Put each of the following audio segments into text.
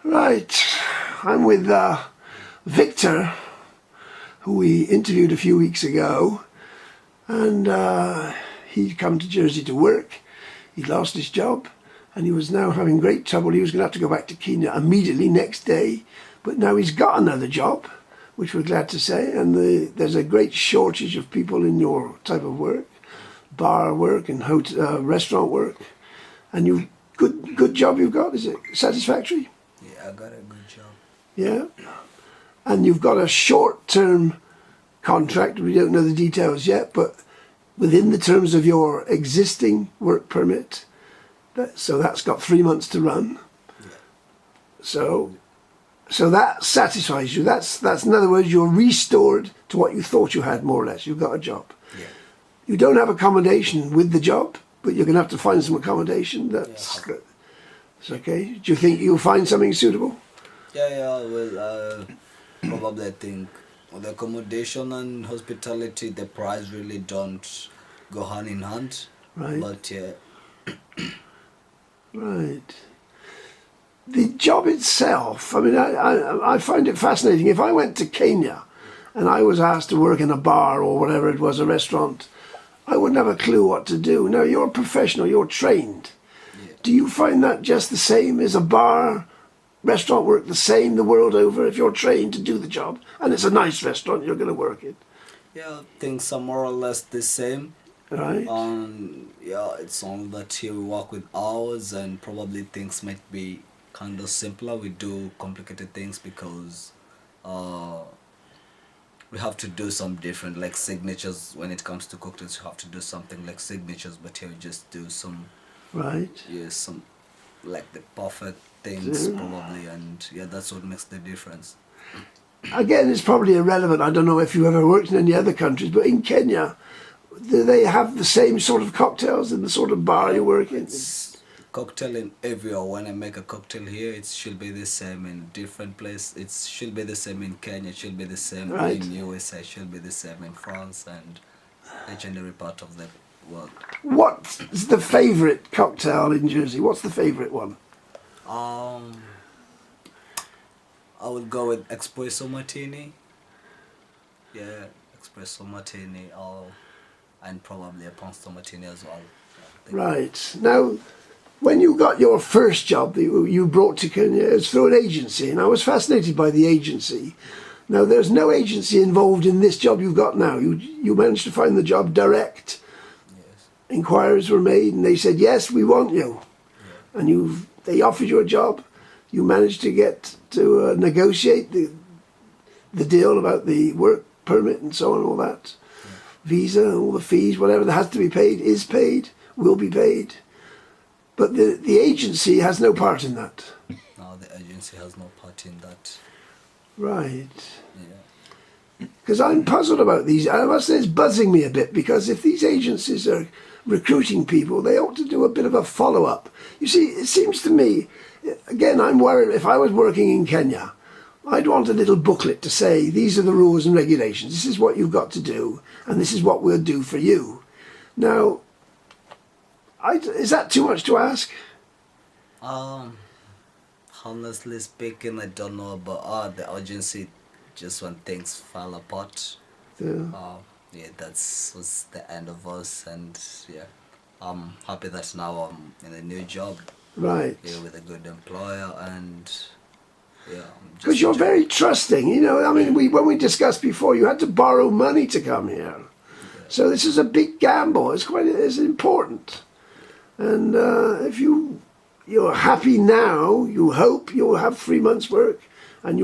Right, I'm with Victor, who we interviewed a few weeks ago, and he'd come to Jersey to work. He'd lost his job, and he was now having great trouble. He was going to have to go back to Kenya immediately next day, but now he's got another job, which we're glad to say, and there's a great shortage of people in your type of work, bar work and restaurant work, and you good job you've got. Is it satisfactory? Yeah, I got a good job. Yeah, and you've got a short-term contract. We don't know the details yet, but within the terms of your existing work permit, so that's got 3 months to run. Yeah. So that satisfies you. That's in other words, you're restored to what you thought you had, more or less. You've got a job. Yeah. You don't have accommodation with the job, but you're going to have to find some accommodation. That's good. It's okay. Do you think you'll find something suitable? Yeah, well, probably I think with accommodation and hospitality, the price really don't go hand in hand. Right. But yeah. Right. The job itself, I mean, I find it fascinating. If I went to Kenya and I was asked to work in a bar or whatever it was, a restaurant, I wouldn't have a clue what to do. Now, you're a professional, you're trained. Yeah. Do you find that just the same? Is a bar, restaurant work the same the world over if you're trained to do the job? And it's a nice restaurant you're going to work in. Yeah, things are more or less the same. Right. Yeah, it's only that here we work with hours and probably things might be kind of simpler. We do complicated things because we have to do some different, like signatures. When it comes to cocktails, you have to do something like signatures, but here we just do some, Right. yeah, some like the perfect things probably, and yeah, that's what makes the difference. Again, it's probably irrelevant. I don't know if you ever worked in any other countries, but in Kenya, do they have the same sort of cocktails in the sort of bar you work in? It's cocktail in everywhere. When I make a cocktail here, it should be the same in different place. It should be the same in Kenya. It should be the same Right. in USA. It should be the same in France and each and every part of the world. What's the favourite cocktail in Jersey? What's the favourite one? I would go with espresso martini. Yeah, espresso martini. And probably a Ponsto martini as well. Right. Now, when you got your first job that you brought to Kenya, it was through an agency, and I was fascinated by the agency. Now, there's no agency involved in this job you've got now. You managed to find the job direct. Yes. Inquiries were made, and they said, yes, we want you. Yeah. And they offered you a job. You managed to get to negotiate the deal about the work permit and so on, all that. Visa, all the fees, whatever that has to be paid is paid, will be paid. But the agency has no part in that. No, the agency has no part in that. Right. Yeah. Because I'm puzzled about these. I must say it's buzzing me a bit, because if these agencies are recruiting people, they ought to do a bit of a follow-up. You see, it seems to me, again, I'm worried if I was working in Kenya, I'd want a little booklet to say, these are the rules and regulations, this is what you've got to do, and this is what we'll do for you. Now, is that too much to ask? Honestly speaking, I don't know about the agency. Just when things fall apart. Yeah, was the end of us, and yeah, I'm happy that now I'm in a new job. Right. Yeah, with a good employer, and yeah. Because you're very trusting, you know. I mean, when we discussed before, you had to borrow money to come here. Yeah. So this is a big gamble. It's important. And if you're happy now, you hope you'll have 3 months' work, and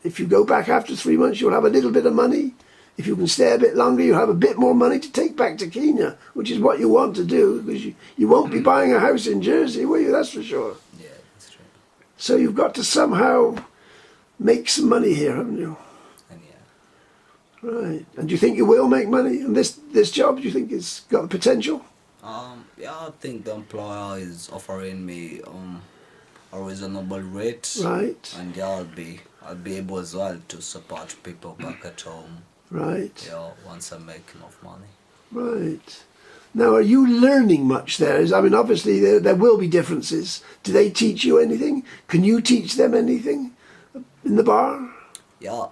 if you go back after 3 months, you'll have a little bit of money. If you can stay a bit longer, you'll have a bit more money to take back to Kenya, which is what you want to do, because you won't be buying a house in Jersey, will you? That's for sure. Yeah, that's true. So you've got to somehow make some money here, haven't you? And yeah. Right. And do you think you will make money in this job? Do you think it's got the potential? Yeah, I think the employer is offering me a reasonable rate. Right. And yeah, I'll be able as well to support people back at home. Right. Yeah, once I make enough money. Right. Now, are you learning much there? I mean, obviously there will be differences. Do they teach you anything? Can you teach them anything in the bar? Yeah,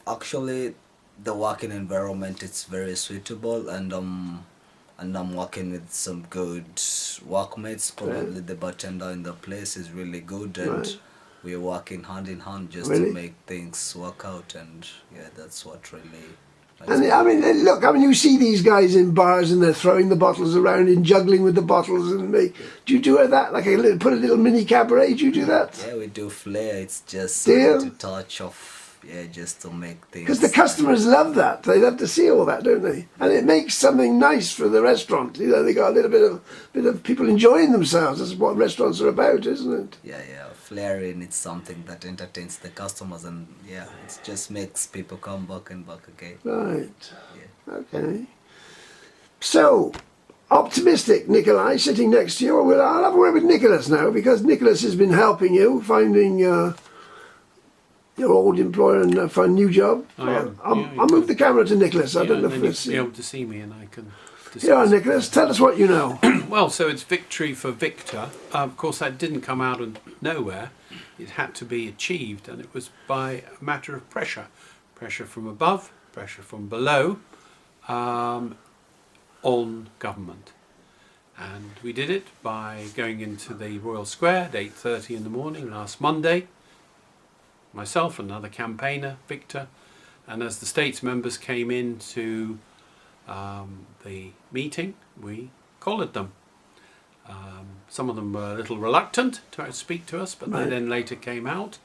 actually, the working environment is very suitable, and I'm working with some good workmates. Probably the bartender in the place is really good, and Right. we're working hand in hand just Really? to make things work out. And yeah, that's what really makes And me I mean, happy. look, I mean, you see these guys in bars and they're throwing the bottles around and juggling with the bottles and do you do that? Like put a little mini cabaret, do you do that? Yeah, we do flair. It's just Do a you? little touch of, yeah, just to make things. Because the customers love that. They love to see all that, don't they? And it makes something nice for the restaurant. You know, they got a little bit of people enjoying themselves. That's what restaurants are about, isn't it? Yeah, yeah. Flaring, it's something that entertains the customers, and yeah, it just makes people come back and back again. Right. Yeah. Okay. So, optimistic, Nikolai, sitting next to you. Well, I'll have a word with Nicholas now, because Nicholas has been helping you finding your old employer and find a new job. I'll move the camera to Nicholas. I don't know if you'll be able to see me and I can discuss. Yeah, Nicholas, tell us what you know. Well, so it's victory for Victor. Of course, that didn't come out of nowhere. It had to be achieved, and it was by a matter of pressure. Pressure from above, pressure from below, on government. And we did it by going into the Royal Square at 8:30 in the morning last Monday. Myself, another campaigner, Victor, and as the States members came into the meeting, we collared them. Some of them were a little reluctant to speak to us, but they then later came out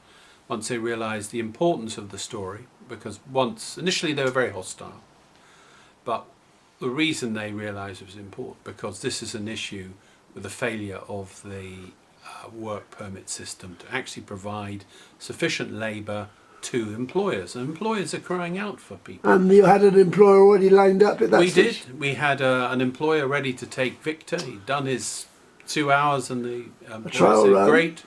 once they realised the importance of the story, because initially they were very hostile, but the reason they realised it was important because this is an issue with the failure of the work permit system to actually provide sufficient labour to employers, and employers are crying out for people. And you had an employer already lined up at that stage? We did. We had an employer ready to take Victor. He'd done his 2 hours and the employer said, great.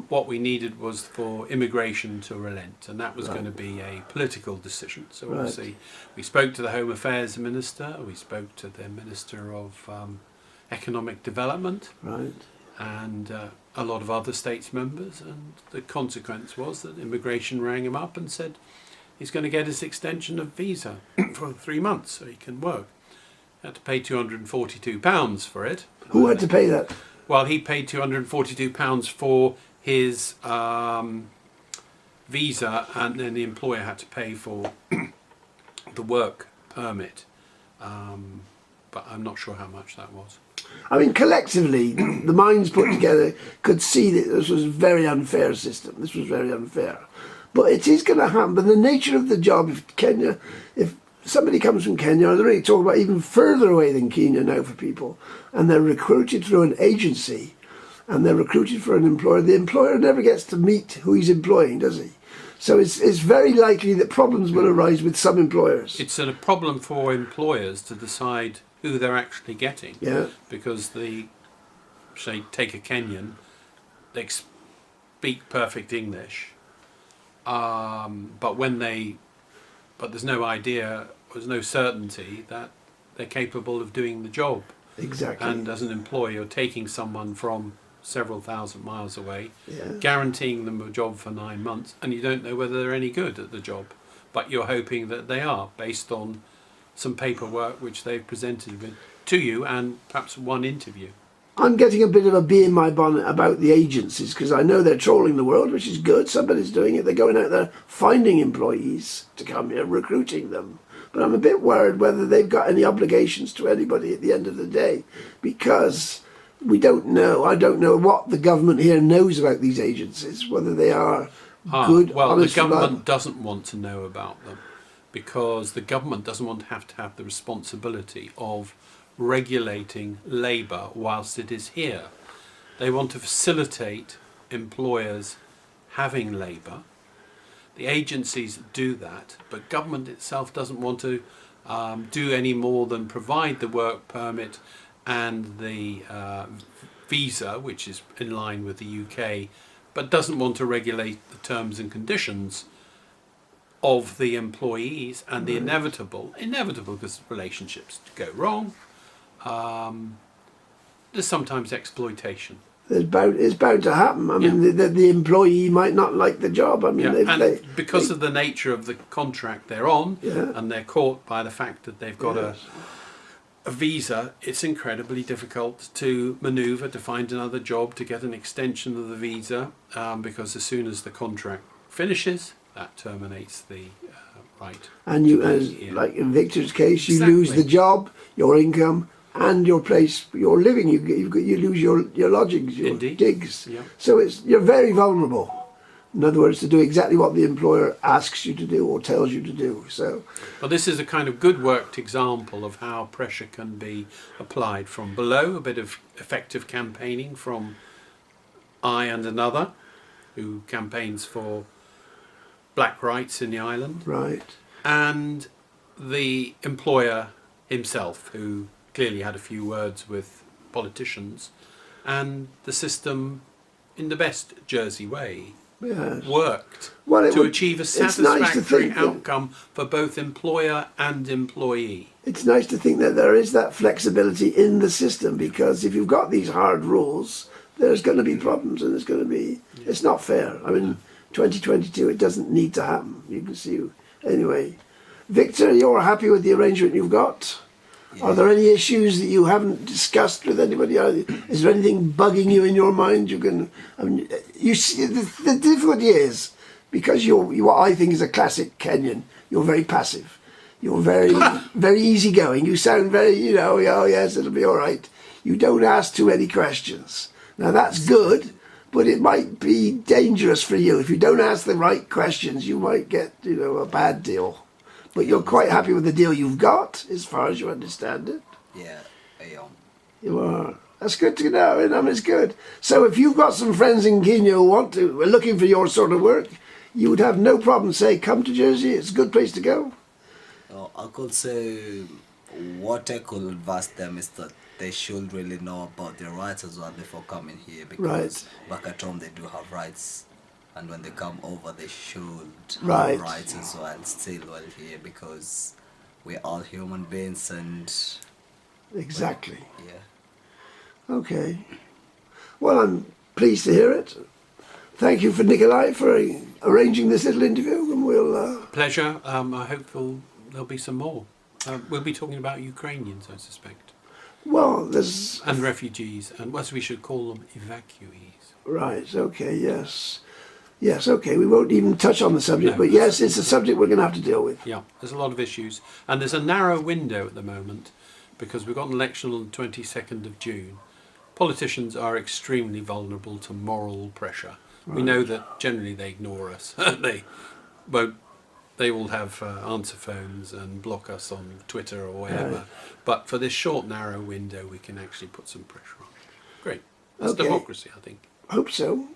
What we needed was for immigration to relent, and that was going to be a political decision. So obviously we spoke to the Home Affairs Minister, we spoke to the Minister of Economic Development, and a lot of other states members, and the consequence was that immigration rang him up and said he's going to get his extension of visa for 3 months so he can work. Had to pay £242 for it. Who had to pay that? Well, he paid £242 for his visa, and then the employer had to pay for the work permit. But I'm not sure how much that was. I mean, collectively, the minds put together could see that this was a very unfair system. This was very unfair. But it is going to happen. But the nature of the job, if somebody comes from Kenya, they're really talking about even further away than Kenya now for people, and they're recruited through an agency, and they're recruited for an employer, the employer never gets to meet who he's employing, does he? So it's very likely that problems will arise with some employers. It's a problem for employers to decide who they're actually getting. Yeah. Because say, take a Kenyan, they speak perfect English, but there's no idea, there's no certainty that they're capable of doing the job. Exactly. And as an employer, you're taking someone from several thousand miles away, guaranteeing them a job for 9 months, and you don't know whether they're any good at the job, but you're hoping that they are, based on some paperwork which they've presented to you and perhaps one interview. I'm getting a bit of a bee in my bonnet about the agencies, because I know they're trolling the world, which is good. Somebody's doing it. They're going out there finding employees to come here, recruiting them. But I'm a bit worried whether they've got any obligations to anybody at the end of the day, because we don't know. I don't know what the government here knows about these agencies, whether they are good, well, honest, the government doesn't want to know about them, because the government doesn't want to have the responsibility of regulating labour whilst it is here. They want to facilitate employers having labour. The agencies do that, but government itself doesn't want to do any more than provide the work permit and the visa, which is in line with the UK, but doesn't want to regulate the terms and conditions of the employees and the inevitable because relationships go wrong. There's sometimes exploitation. It's bound to happen. I mean, the employee might not like the job. I mean, because of the nature of the contract they're on, and they're caught by the fact that they've got a visa, it's incredibly difficult to manoeuvre, to find another job, to get an extension of the visa, because as soon as the contract finishes, that terminates the right. And you, like in Victor's case, you lose the job, your income, and your place, your living. You lose your lodgings, your digs. Yeah. So you're very vulnerable. In other words, to do exactly what the employer asks you to do or tells you to do. So, well, this is a kind of good worked example of how pressure can be applied from below, a bit of effective campaigning from I and another, who campaigns for black rights in the island. Right. And the employer himself, who clearly had a few words with politicians, and the system, in the best Jersey way, worked to achieve a satisfactory outcome for both employer and employee. It's nice to think that there is that flexibility in the system, because if you've got these hard rules, there's going to be problems, and there's going to be... It's not fair. I mean, 2022, it doesn't need to happen. You can see... Anyway, Victor, you're happy with the arrangement you've got? Yeah. Are there any issues that you haven't discussed with anybody? Is there anything bugging you in your mind? You can, I mean, you see, the difficulty is, because you're what I think is a classic Kenyan, you're very passive. You're very, very easygoing. You sound very, oh yes, it'll be all right. You don't ask too many questions. Now that's good, but it might be dangerous for you. If you don't ask the right questions, you might get, a bad deal. But you're quite happy with the deal you've got, as far as you understand it. Yeah, I am. You are. That's good to know. I mean, it's good. So if you've got some friends in Kenya who are looking for your sort of work, you would have no problem say, come to Jersey. It's a good place to go. I could say what I could advise them is that they should really know about their rights as well before coming here, because back at home they do have rights. And when they come over, they should have rights as well, still well here, because we're all human beings and... Exactly. Yeah. Okay. Well, I'm pleased to hear it. Thank you for Nikolai for arranging this little interview, and we'll... Pleasure. I hope there'll be some more. We'll be talking about Ukrainians, I suspect. Well, there's... And refugees, and as we should call them, evacuees. Right, okay, yes. Yes, okay, we won't even touch on the subject, but yes, it's a subject we're going to have to deal with. Yeah, there's a lot of issues. And there's a narrow window at the moment, because we've got an election on the 22nd of June. Politicians are extremely vulnerable to moral pressure. Right. We know that generally they ignore us. They will have answer phones and block us on Twitter or whatever. Right. But for this short, narrow window, we can actually put some pressure on. Great. It's democracy, I think. Hope so.